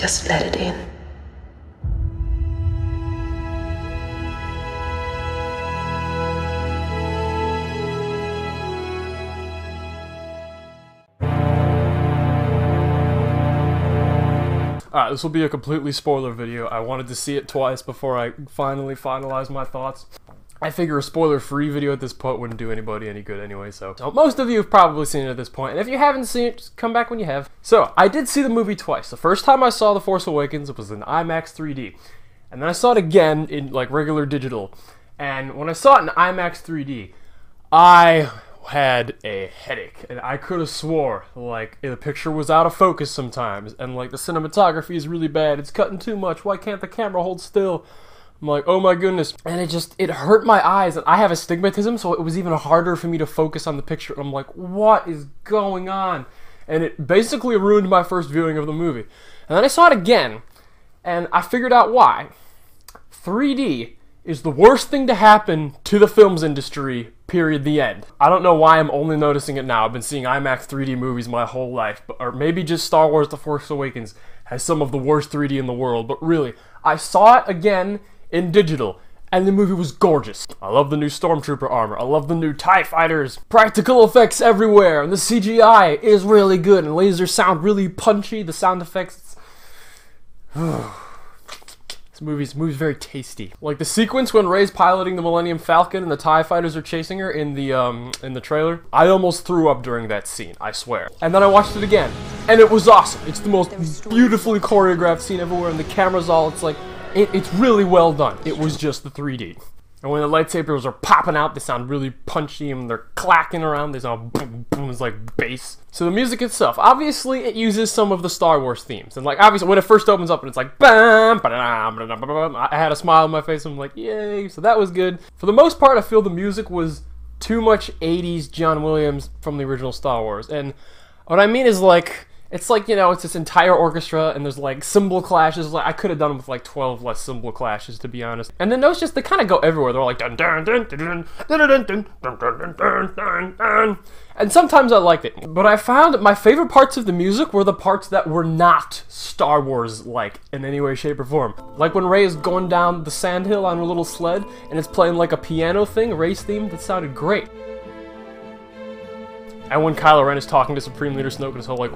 Just let it in. Alright, this will be a completely spoiler video. I wanted to see it twice before I finally finalized my thoughts. I figure a spoiler-free video at this point wouldn't do anybody any good anyway, so most of you have probably seen it at this point, and if you haven't seen it, just come back when you have. So, I did see the movie twice. The first time I saw The Force Awakens, it was in IMAX 3D. And then I saw it again in, like, regular digital. And when I saw it in IMAX 3D, I had a headache, and I could have swore, like, the picture was out of focus sometimes, and, like, the cinematography is really bad, it's cutting too much, why can't the camera hold still? I'm like, oh my goodness, and it hurt my eyes, and I have astigmatism, so it was even harder for me to focus on the picture, and I'm like, what is going on? And it basically ruined my first viewing of the movie. And then I saw it again, and I figured out why. 3D is the worst thing to happen to the films industry, period, the end. I don't know why I'm only noticing it now. I've been seeing IMAX 3D movies my whole life, or maybe just Star Wars The Force Awakens has some of the worst 3D in the world, but really, I saw it again in digital, and the movie was gorgeous. I love the new Stormtrooper armor, I love the new TIE fighters, practical effects everywhere, and the CGI is really good, and lasers sound really punchy, the sound effects, This movie's very tasty. Like the sequence when Rey's piloting the Millennium Falcon and the TIE fighters are chasing her in the trailer, I almost threw up during that scene, I swear. And then I watched it again, and it was awesome. It's the most beautifully choreographed scene everywhere, and the camera's all, it's like, it's really well done. It was just the 3D. And when the lightsabers are popping out, they sound really punchy, and they're clacking around, they sound boom, boom, it's like bass. So the music itself, obviously it uses some of the Star Wars themes. And like, obviously, when it first opens up and it's like, bam, I had a smile on my face, I'm like, yay, so that was good. For the most part, I feel the music was too much 80s John Williams from the original Star Wars. And what I mean is like, it's like, you know, it's this entire orchestra, and there's like cymbal clashes. Like I could have done with like 12 less cymbal clashes, to be honest. And the notes just, they kind of go everywhere. They're like dun dun dun dun dun dun dun dun dun dun dun dun. And sometimes I liked it, but I found my favorite parts of the music were the parts that were not Star Wars like in any way, shape, or form. Like when Rey is going down the sandhill on her little sled, and it's playing like a piano thing, Rey's theme. That sounded great. And when Kylo Ren is talking to Supreme Leader Snoke, and it's all like.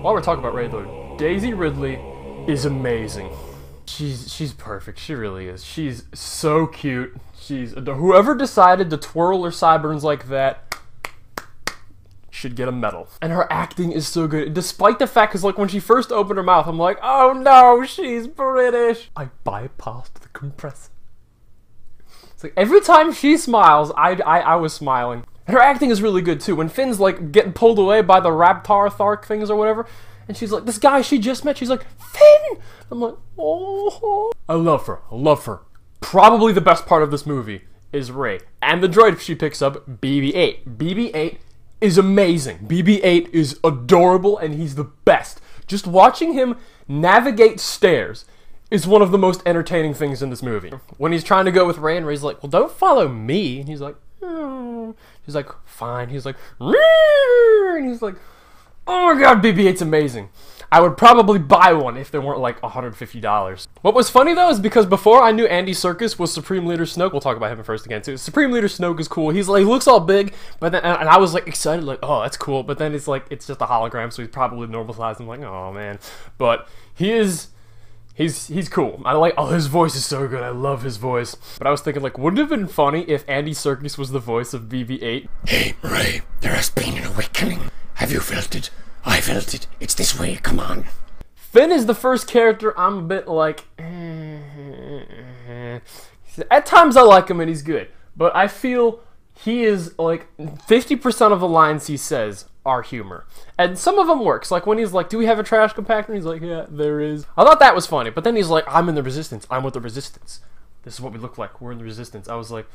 While we're talking about Rey though, Daisy Ridley is amazing. She's perfect. She really is. She's so cute. Whoever decided to twirl her sideburns like that should get a medal. And her acting is so good, despite the fact, because like when she first opened her mouth, I'm like, oh no, she's British. I bypassed the compressor. It's like every time she smiles, I was smiling. And her acting is really good too. When Finn's like getting pulled away by the Raptor Thark things or whatever, and she's like, this guy she just met, she's like, Finn! I'm like, oh. I love her. I love her. Probably the best part of this movie is Rey. And the droid she picks up, BB-8. BB-8 is amazing. BB-8 is adorable, and he's the best. Just watching him navigate stairs is one of the most entertaining things in this movie. When he's trying to go with Rey, and Rey's like, well, don't follow me. And he's like, He's like, fine. He's like, and he's like, oh my god, BB-8's amazing. I would probably buy one if they weren't like $150. What was funny though is because before I knew Andy Serkis was Supreme Leader Snoke, we'll talk about him first again too. Supreme Leader Snoke is cool. He's like, he looks all big, but then, and I was like excited, like, oh, that's cool. But then it's like, it's just a hologram, so he's probably normal size. I'm like, oh man. But he's cool. I like, oh, his voice is so good. I love his voice. But I was thinking, like, wouldn't it have been funny if Andy Serkis was the voice of BB-8? Hey, Rey, there has been an awakening. Have you felt it? I felt it. It's this way. Come on. Finn is the first character I'm a bit like, At times I like him and he's good. But I feel he is, like, 50% of the lines he says are humor. And some of them works. Like when he's like, do we have a trash compactor? He's like, yeah, there is. I thought that was funny. But then he's like, I'm in the Resistance. I'm with the Resistance. This is what we look like. We're in the Resistance. I was like,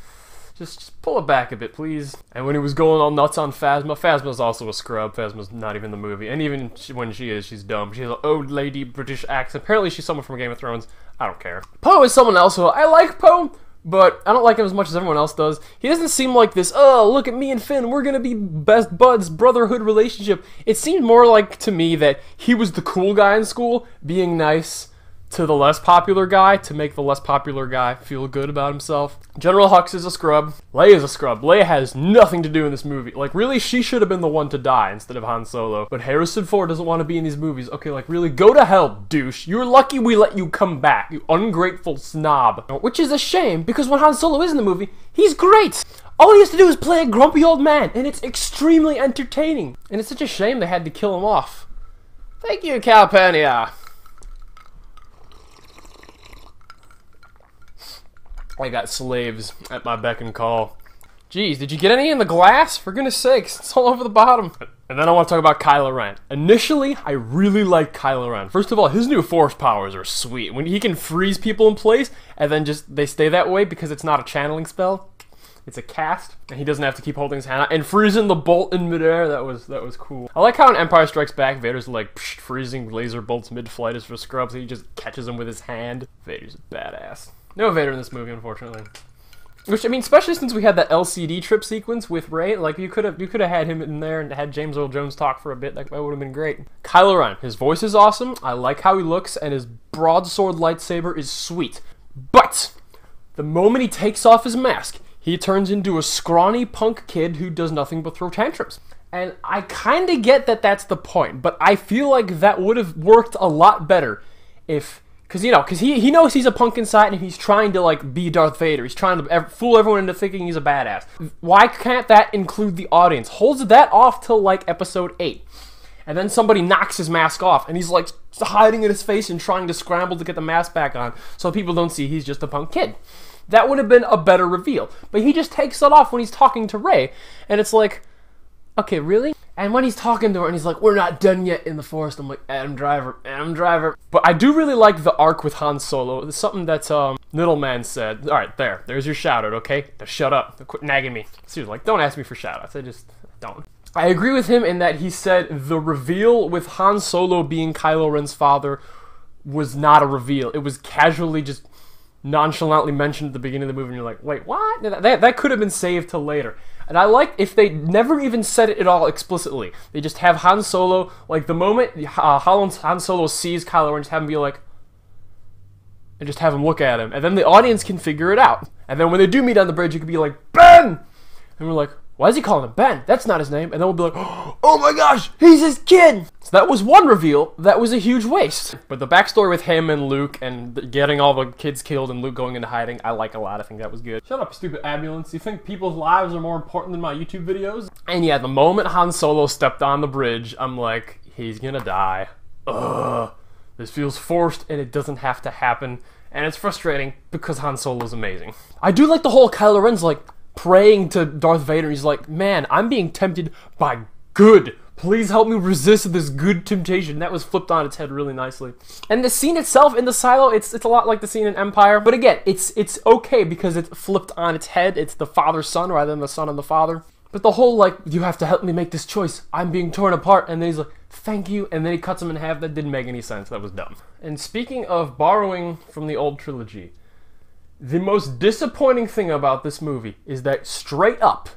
just pull it back a bit, please. And when he was going all nuts on Phasma, Phasma's also a scrub. Phasma's not even in the movie. And even when she is, she's dumb. She has an old lady British accent. Apparently she's someone from Game of Thrones. I don't care. Poe is someone else who I like Poe, but I don't like him as much as everyone else does. He doesn't seem like this, oh, look at me and Finn, we're gonna be best buds, brotherhood relationship. It seemed more like, to me, that he was the cool guy in school, being nice to the less popular guy, to make the less popular guy feel good about himself. General Hux is a scrub. Leia's a scrub. Leia has nothing to do in this movie. Like, really, she should have been the one to die instead of Han Solo. But Harrison Ford doesn't want to be in these movies. Okay, like, really, go to hell, douche. You're lucky we let you come back, you ungrateful snob. Which is a shame, because when Han Solo is in the movie, he's great. All he has to do is play a grumpy old man, and it's extremely entertaining. And it's such a shame they had to kill him off. Thank you, Calpurnia. I got slaves at my beck and call. Geez, did you get any in the glass? For goodness sakes, it's all over the bottom. And then I want to talk about Kylo Ren. Initially, I really liked Kylo Ren. First of all, his new Force powers are sweet. When he can freeze people in place, and then just they stay that way because it's not a channeling spell. It's a cast, and he doesn't have to keep holding his hand out. And freezing the bolt in midair, that was cool. I like how in Empire Strikes Back, Vader's like freezing laser bolts mid-flight as for scrubs, so he just catches them with his hand. Vader's a badass. No Vader in this movie, unfortunately. Which, I mean, especially since we had that LCD trip sequence with Rey, like, you could have had him in there and had James Earl Jones talk for a bit. That would have been great. Kylo Ren, his voice is awesome. I like how he looks, and his broadsword lightsaber is sweet. But the moment he takes off his mask, he turns into a scrawny punk kid who does nothing but throw tantrums. And I kind of get that that's the point, but I feel like that would have worked a lot better if... Because, he knows he's a punk inside and he's trying to, like, be Darth Vader. He's trying to fool everyone into thinking he's a badass. Why can't that include the audience? Holds that off till, like, episode 8. And then somebody knocks his mask off and he's, like, hiding in his face and trying to scramble to get the mask back on so people don't see he's just a punk kid. That would have been a better reveal. But he just takes it off when he's talking to Rey. And it's like, okay, really? And when he's talking to her and he's like, we're not done yet in the forest, I'm like, Adam Driver. But I do really like the arc with Han Solo. It's something that Middleman said. Alright, there's your shout out, okay? Now shut up. Quit nagging me. Seriously, like, don't ask me for shout outs. I just don't. I agree with him in that he said the reveal with Han Solo being Kylo Ren's father was not a reveal. It was casually just nonchalantly mentioned at the beginning of the movie and you're like, wait, what? That could have been saved till later. And I like if they never even said it at all explicitly. They just have Han Solo, like the moment Han Solo sees Kylo Ren, just have him be like, and just have him look at him. And then the audience can figure it out. And then when they do meet on the bridge, you could be like, Ben! And we're like, why is he calling him Ben? That's not his name. And then we'll be like, oh my gosh, he's his kid! So that was one reveal. That was a huge waste. But the backstory with him and Luke and getting all the kids killed and Luke going into hiding, I like a lot. I think that was good. Shut up, stupid ambulance. You think people's lives are more important than my YouTube videos? And yeah, the moment Han Solo stepped on the bridge, I'm like, he's gonna die. Ugh. This feels forced and it doesn't have to happen. And it's frustrating because Han Solo's amazing. I do like the whole Kylo Ren's like, praying to Darth Vader. He's like, man, I'm being tempted by good. Please help me resist this good temptation. That was flipped on its head really nicely. And the scene itself in the silo, it's a lot like the scene in Empire. But again, it's okay because it's flipped on its head. It's the father-son rather than the son and the father. But the whole, like, you have to help me make this choice. I'm being torn apart. And then he's like, thank you. And then he cuts him in half. That didn't make any sense. That was dumb. And speaking of borrowing from the old trilogy, the most disappointing thing about this movie is that straight up,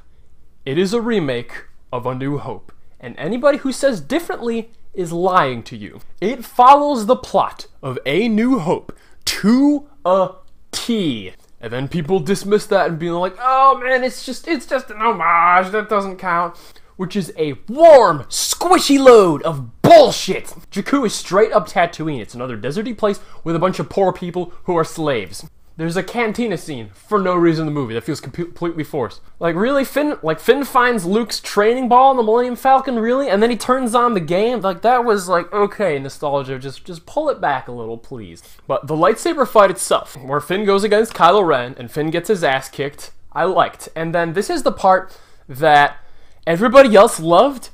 it is a remake of A New Hope. And anybody who says differently is lying to you. It follows the plot of A New Hope to a T. And then people dismiss that and being like, oh man, it's just an homage, that doesn't count. Which is a warm, squishy load of bullshit. Jakku is straight up Tatooine. It's another deserty place with a bunch of poor people who are slaves. There's a cantina scene for no reason in the movie that feels completely forced. Like, really, Finn finds Luke's training ball in the Millennium Falcon, really? And then he turns on the game? Like, that was like, okay, nostalgia, just pull it back a little, please. But the lightsaber fight itself, where Finn goes against Kylo Ren and Finn gets his ass kicked, I liked. And then this is the part that everybody else loved,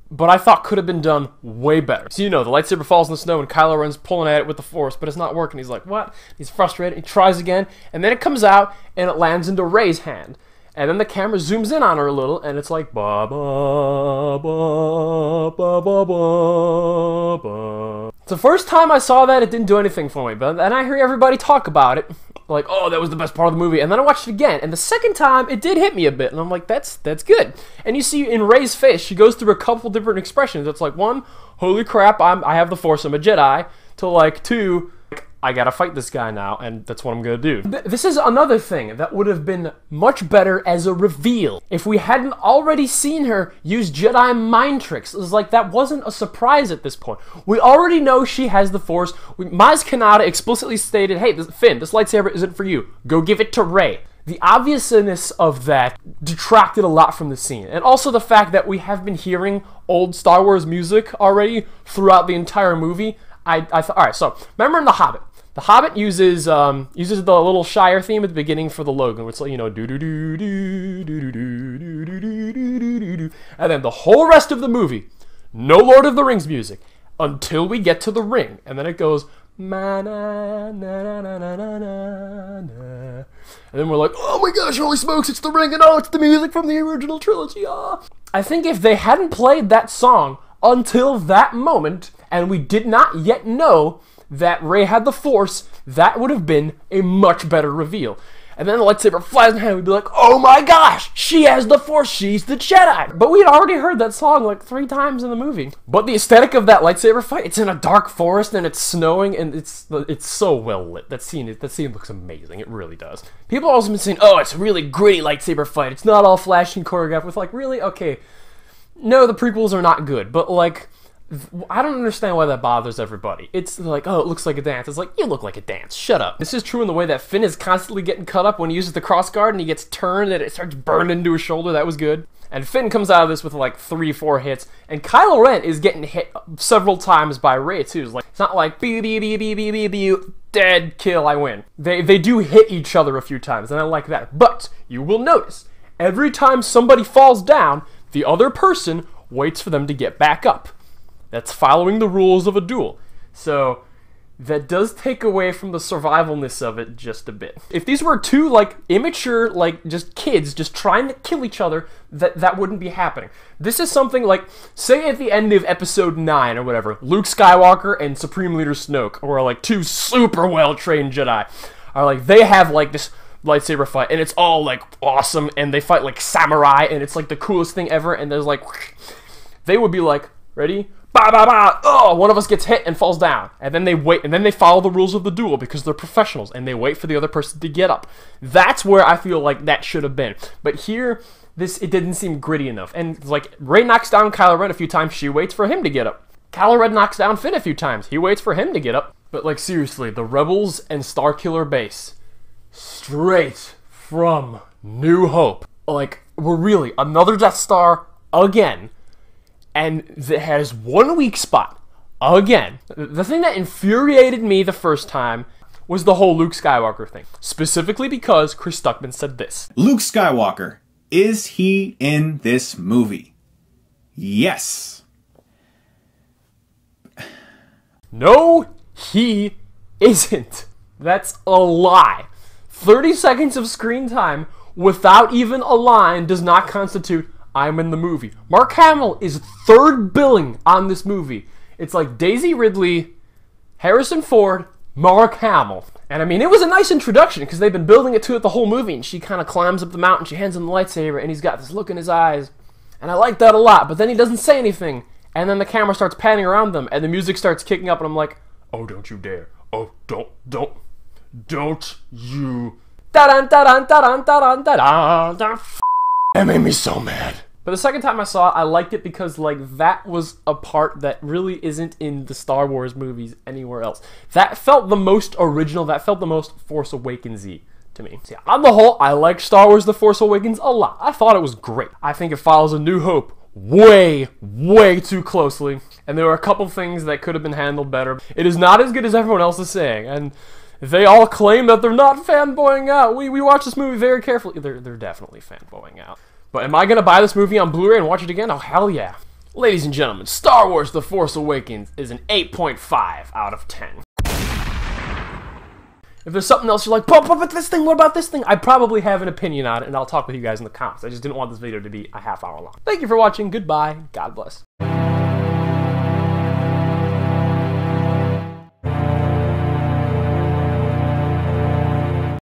but I thought could have been done way better. So, the lightsaber falls in the snow and Kylo Ren's pulling at it with the Force, but it's not working. He's like, what? He's frustrated. He tries again, and then it comes out, and it lands into Rey's hand. And then the camera zooms in on her a little, and it's like, ba ba ba ba ba ba ba. The first time I saw that, it didn't do anything for me, but then I hear everybody talk about it, like, oh, that was the best part of the movie, and then I watched it again, and the second time, it did hit me a bit, and I'm like, that's good. And you see in Rey's face, she goes through a couple different expressions. It's like, one, holy crap, I have the Force, I'm a Jedi, to like, two, I gotta fight this guy now, and that's what I'm gonna do. This is another thing that would have been much better as a reveal if we hadn't already seen her use Jedi mind tricks. It was like, that wasn't a surprise at this point. We already know she has the Force. Maz Kanata explicitly stated, hey, Finn, this lightsaber isn't for you. Go give it to Rey. The obviousness of that detracted a lot from the scene. And also the fact that we have been hearing old Star Wars music already throughout the entire movie. I thought, alright, so, remember in The Hobbit? The Hobbit uses the little Shire theme at the beginning for the Logan, which, you know, do do do do do do do do do do do do, and then the whole rest of the movie, no Lord of the Rings music until we get to the ring, and then it goes ma na na na na na na na, and then we're like, oh my gosh, holy smokes, it's the ring, and oh, it's the music from the original trilogy. Ah. I think if they hadn't played that song until that moment, and we did not yet know that Rey had the Force, that would have been a much better reveal. And then the lightsaber flies in her hand, we'd be like, oh my gosh, she has the Force, she's the Jedi! But we'd already heard that song like 3 times in the movie. But the aesthetic of that lightsaber fight, it's in a dark forest and it's snowing and it's so well lit. That scene looks amazing, it really does. People have also been saying, oh, it's a really gritty lightsaber fight, it's not all flashy and choreographed. With like, really? Okay. No, the prequels are not good, but like, I don't understand why that bothers everybody. It's like, oh, it looks like a dance. It's like, you look like a dance. Shut up. This is true in the way that Finn is constantly getting cut up when he uses the crossguard and he gets turned and it starts burning into his shoulder. That was good. And Finn comes out of this with like 3-4 hits. And Kylo Ren is getting hit several times by Rey too. It's like, it's not like, beep, beep, beep, beep, beep, beep, beep, dead, kill, I win. They do hit each other a few times and I like that. But you will notice, every time somebody falls down, the other person waits for them to get back up. That's following the rules of a duel. So that does take away from the survivalness of it just a bit. If these were two, like, immature, like, just kids just trying to kill each other, that wouldn't be happening. This is something like, say at the end of episode 9 or whatever, Luke Skywalker and Supreme Leader Snoke, or like 2 super well-trained Jedi, are like, they have like this lightsaber fight, and it's all like awesome, and they fight like samurai, and it's like the coolest thing ever, and there's like, they would be like, ready? Bah, bah, bah. Oh, one of us gets hit and falls down. And then they wait, and then they follow the rules of the duel because they're professionals, and they wait for the other person to get up. That's where I feel like that should have been. But here, it didn't seem gritty enough. And like, Rey knocks down Kylo Ren a few times, she waits for him to get up. Kylo Ren knocks down Finn a few times, he waits for him to get up. But like, seriously, the Rebels and Starkiller Base, straight from New Hope, like, we're really another Death Star again. And it has one weak spot. Again. The thing that infuriated me the first time was the whole Luke Skywalker thing. Specifically because Chris Stuckman said this. Luke Skywalker, is he in this movie? Yes. No, he isn't. That's a lie. 30 seconds of screen time without even a line does not constitute I'm in the movie. Mark Hamill is third billing on this movie. It's like Daisy Ridley, Harrison Ford, Mark Hamill. And I mean, it was a nice introduction because they've been building it to it the whole movie. And she kind of climbs up the mountain, she hands him the lightsaber, and he's got this look in his eyes. And I like that a lot, but then he doesn't say anything. And then the camera starts panning around them, and the music starts kicking up, and I'm like, oh, don't you dare. Oh, don't you. Da-dun, da-dun, da-dun, da-dun, da-dun, da-dun. That made me so mad. But the second time I saw it, I liked it because, like, that was a part that really isn't in the Star Wars movies anywhere else. That felt the most original, that felt the most Force Awakens-y to me. So yeah, on the whole, I like Star Wars The Force Awakens a lot. I thought it was great. I think it follows A New Hope way, way too closely. And there were a couple things that could have been handled better. It is not as good as everyone else is saying, and they all claim that they're not fanboying out. We watched this movie very carefully. They're definitely fanboying out. But am I going to buy this movie on Blu-ray and watch it again? Oh, hell yeah. Ladies and gentlemen, Star Wars The Force Awakens is an 8.5 out of 10. If there's something else you're like, but this thing, what about this thing? I probably have an opinion on it, and I'll talk with you guys in the comments. I just didn't want this video to be a half hour long. Thank you for watching. Goodbye. God bless.